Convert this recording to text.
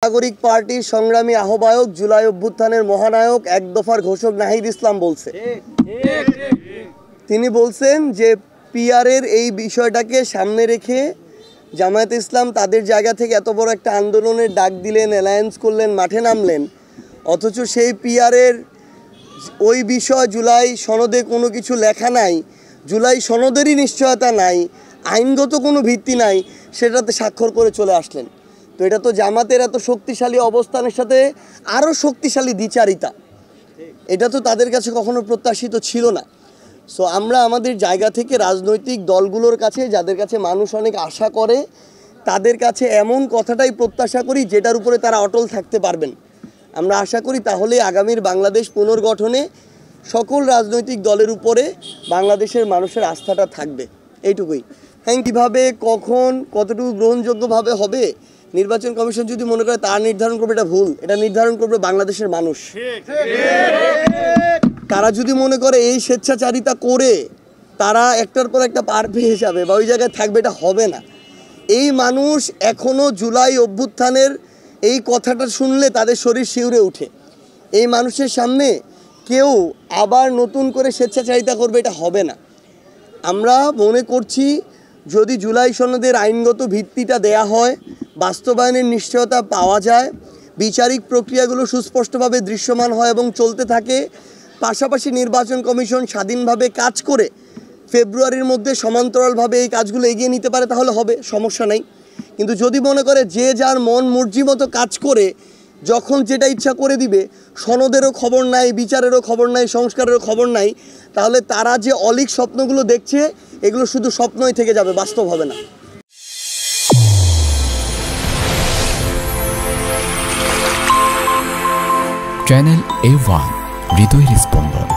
নাগরিক পার্টির সংগ্রামী আহ্বায়ক জুলাই অভ্যুত্থানের মহানায়ক এক দফার ঘোষক নাহিদ ইসলাম বলছে, তিনি বলছেন যে পিআরের এই বিষয়টাকে সামনে রেখে জামায়াতে ইসলাম তাদের জায়গা থেকে এত বড় একটা আন্দোলনের ডাক দিলেন, অ্যালায়েন্স করলেন, মাঠে নামলেন, অথচ সেই পিআরের ওই বিষয় জুলাই সনদে কোনো কিছু লেখা নাই, জুলাই সনদেরই নিশ্চয়তা নাই, আইনগত কোনো ভিত্তি নাই, সেটাতে স্বাক্ষর করে চলে আসলেন। তো এটা তো জামাতের এত শক্তিশালী অবস্থানের সাথে আরও শক্তিশালী দ্বিচারিতা, এটা তো তাদের কাছে কখনো প্রত্যাশিত ছিল না। সো আমরা আমাদের জায়গা থেকে রাজনৈতিক দলগুলোর কাছে, যাদের কাছে মানুষ অনেক আশা করে, তাদের কাছে এমন কথাটাই প্রত্যাশা করি যেটার উপরে তারা অটল থাকতে পারবেন। আমরা আশা করি তাহলে আগামীর বাংলাদেশ পুনর্গঠনে সকল রাজনৈতিক দলের উপরে বাংলাদেশের মানুষের আস্থাটা থাকবে, এইটুকুই। হ্যাঁ, কীভাবে, কখন, কতটুকু গ্রহণযোগ্যভাবে হবে নির্বাচন কমিশন যদি মনে করে তা নির্ধারণ করবে, এটা ভুল। এটা নির্ধারণ করবে বাংলাদেশের মানুষ। তারা যদি মনে করে এই স্বেচ্ছাচারিতা করে তারা একটার পর একটা পার পেয়ে যাবে বা ওই জায়গায় থাকবে, এটা হবে না। এই মানুষ এখনও জুলাই অভ্যুত্থানের এই কথাটা শুনলে তাদের শরীর শিউরে ওঠে। এই মানুষের সামনে কেউ আবার নতুন করে স্বেচ্ছাচারিতা করবে, এটা হবে না। আমরা মনে করছি যদি জুলাই সনদের আইনগত ভিত্তিটা দেয়া হয়, বাস্তবায়নের নিশ্চয়তা পাওয়া যায়, বিচারিক প্রক্রিয়াগুলো সুস্পষ্টভাবে দৃশ্যমান হয় এবং চলতে থাকে, পাশাপাশি নির্বাচন কমিশন স্বাধীনভাবে কাজ করে ফেব্রুয়ারির মধ্যে সমান্তরালভাবে এই কাজগুলো এগিয়ে নিতে পারে, তাহলে হবে, সমস্যা নেই। কিন্তু যদি মনে করে যে যার মন মর্জি মতো কাজ করে যখন যেটা ইচ্ছা করে দিবে, সনদেরও খবর নাই, বিচারেরও খবর নাই, সংস্কারেরও খবর নাই, তাহলে তারা যে অলীক স্বপ্নগুলো দেখছে এগুলো শুধু স্বপ্নই থেকে যাবে, বাস্তব হবে না। চ্যানেল A1 হৃদয়ের স্পন্দন।